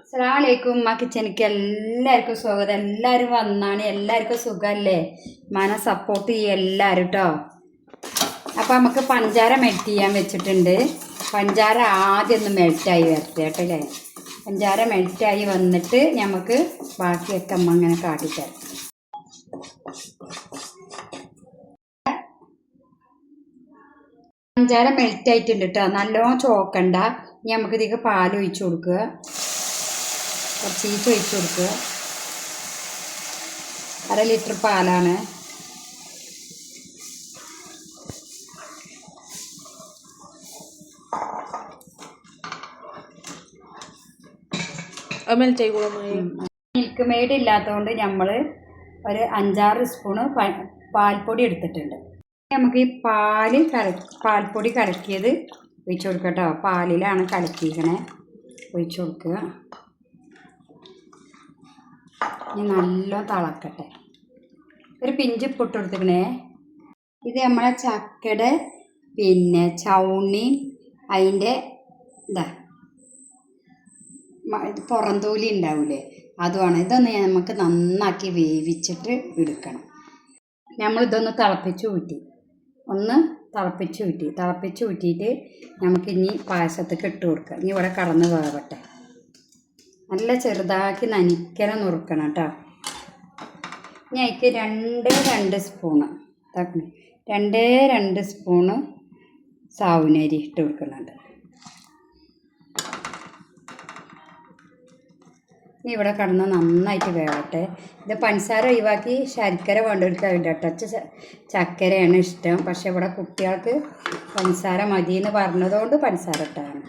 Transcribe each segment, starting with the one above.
അസ്സലാമലൈക്കും. ഉമ്മ കിച്ചണിക്ക് എല്ലാവർക്കും സ്വാഗതം. എല്ലാവരും വന്നാണ്, എല്ലാവർക്കും സുഖമല്ലേ? മന സപ്പോർട്ട് ചെയ്യുക എല്ലാവരും കേട്ടോ. അപ്പോൾ നമുക്ക് പഞ്ചാര മെൽറ്റ് ചെയ്യാൻ വെച്ചിട്ടുണ്ട്. പഞ്ചാര ആദ്യം ഒന്ന് മെൽറ്റായി വരട്ടെ കേട്ടല്ലേ. പഞ്ചാര മെൽറ്റായി വന്നിട്ട് നമുക്ക് ബാക്കിയൊക്കെ അമ്മ അങ്ങനെ കാട്ടിത്തരാം. പഞ്ചാര മെൽറ്റായിട്ടുണ്ട് കേട്ടോ. നല്ലോണം ചോക്കണ്ട. ഇനി നമുക്ക് ഇതിലേക്ക് പാൽ ഒഴിച്ചു കൊടുക്കുക. കുറച്ച് ഒഴിച്ചു കൊടുക്കുക. 1/2 ലിറ്റർ പാലാണ്. മിൽക്ക് മെയ്ഡ് ഇല്ലാത്തതുകൊണ്ട് നമ്മൾ ഒരു 5-6 സ്പൂണ് പാൽപ്പൊടി എടുത്തിട്ടുണ്ട്. നമുക്ക് ഈ പാൽപ്പൊടി കലക്കിയത് ഒഴിച്ചു കൊടുക്കുക കേട്ടോ. പാലിലാണ് കലക്കിക്കണേ. ഒഴിച്ചു കൊടുക്കുക. ഇനി നല്ല തിളക്കട്ടെ. ഒരു പിഞ്ച് ഇട്ട് കൊടുത്തിക്കണേ. ഇത് നമ്മളെ ചക്കയുടെ ചൗണി അതിൻ്റെ പുറന്തോലി ഉണ്ടാവില്ലേ, അതുമാണ്. ഇതൊന്ന് നമുക്ക് നന്നാക്കി വേവിച്ചിട്ട് എടുക്കണം. നമ്മളിതൊന്ന് തിളപ്പിച്ച് ഊറ്റിയിട്ട് നമുക്കിനി പായസത്തേക്ക് ഇട്ട് കൊടുക്കാം. ഇനി ഇവിടെ കടന്ന് വേവട്ടെ. നല്ല ചെറുതാക്കി നനിക്കനെ നുറുക്കണം കേട്ടോ. ഇനി അതിക്ക് 2 സ്പൂണ് 2 സ്പൂണ് സാവുനരി ഇട്ട് കൊടുക്കുന്നുണ്ട്. ഇനി ഇവിടെ കടന്ന് നന്നായിട്ട് വേവട്ടെ. ഇത് പഞ്ചസാര ഒഴിവാക്കി ശർക്കര വേണ്ടവർക്ക് ഇടട്ട. ചക്കരയാണ് ഇഷ്ടം. പക്ഷേ ഇവിടെ കുട്ടികൾക്ക് പഞ്ചസാര മതിയെന്ന് പറഞ്ഞതുകൊണ്ട് പഞ്ചസാര ഇട്ടതാണ്.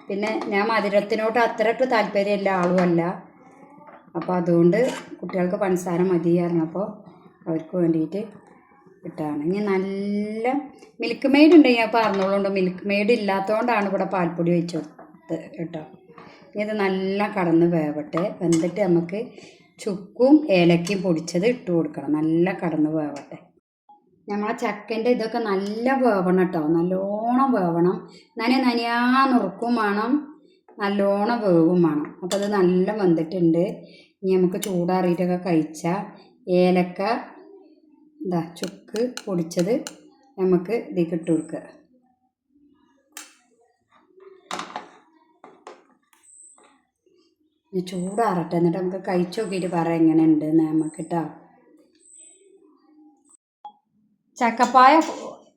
പിന്നെ ഞാൻ മധുരത്തിനോട്ട് അത്രയ്ക്ക് താല്പര്യമില്ല ആളുമല്ല. അപ്പോൾ അതുകൊണ്ട് കുട്ടികൾക്ക് പഞ്ചസാര മതി പറഞ്ഞപ്പോൾ അവർക്ക് വേണ്ടിയിട്ട് ഇട്ടതാണ്. ഇനി നല്ല മിൽക്ക് മെയ്ഡ് ഉണ്ടെങ്കിൽ ഞാൻ പറഞ്ഞോളുണ്ട്. മിൽക്ക് മെയ്ഡ് ഇല്ലാത്തതുകൊണ്ടാണ് ഇവിടെ പാൽപ്പൊടി ഒഴിച്ച് കൊടുത്തത് കേട്ടോ. ഇനി ഇത് നല്ല കടന്ന് വേവട്ടെ. വെന്തിട്ട് നമുക്ക് ചുക്കും ഏലക്കയും പൊടിച്ചത് ഇട്ട് കൊടുക്കണം. നല്ല കടന്ന് വേവട്ടെ. നമ്മളെ ചക്കൻ്റെ ഇതൊക്കെ നല്ല വേവണം കേട്ടോ. നല്ലോണം വേവണം. നനയാ നുറുക്കും വേണം, നല്ലോണം വേവും വേണം. അപ്പോൾ അത് നല്ല വെന്തിട്ടുണ്ട്. ഇനി നമുക്ക് ചൂടാറിയിട്ടൊക്കെ കഴിച്ചാൽ ഏലക്ക ചുക്ക് പൊടിച്ചത് നമുക്ക് ഇതിലേക്ക് ഇട്ട് കൊടുക്കുക. ഇനി ചൂടാറട്ടെ. എന്നിട്ട് നമുക്ക് കഴിച്ച് നോക്കിയിട്ട് പറയാം എങ്ങനെ ഉണ്ടെന്ന് നമുക്ക് കേട്ടോ.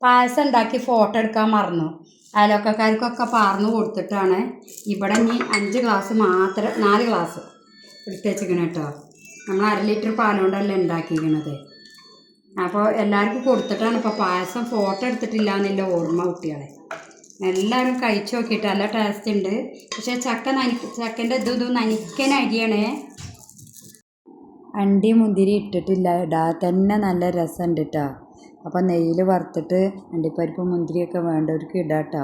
പായസം ഉണ്ടാക്കി ഫോട്ടോ എടുക്കാൻ മറന്നു. അയൽവക്കക്കാർക്കൊക്കെ പാർന്ന് കൊടുത്തിട്ടാണ്. ഇവിടെ ഇനി 5 ഗ്ലാസ് മാത്രം 4 ഗ്ലാസ് എടുത്ത് വെച്ചിരിക്കണം കേട്ടോ. നമ്മൾ 1/2 ലിറ്റർ പാലുകൊണ്ടല്ലേ ഉണ്ടാക്കിയിരിക്കണത്. അപ്പോൾ എല്ലാവർക്കും കൊടുത്തിട്ടാണ്. ഇപ്പോൾ പായസം ഫോട്ടോ എടുത്തിട്ടില്ല എന്നുള്ള ഓർമ്മ കുട്ടികളെ. എല്ലാവരും കഴിച്ച് നോക്കിയിട്ട് നല്ല ടേസ്റ്റ് ഉണ്ട്. പക്ഷേ ചക്കൻ്റെ ഇതും നനിക്കൻ അരിയാണേ. അണ്ടി മുന്തിരി ഇട്ടിട്ടില്ല. ഇടാതെ തന്നെ നല്ല രസമുണ്ട് കേട്ടോ. അപ്പോൾ നെയ്യിൽ വറുത്തിട്ട് അണ്ടിപ്പരിപ്പ് മുന്തിരിയൊക്കെ വേണ്ടവർക്ക് ഇടാം കേട്ടോ.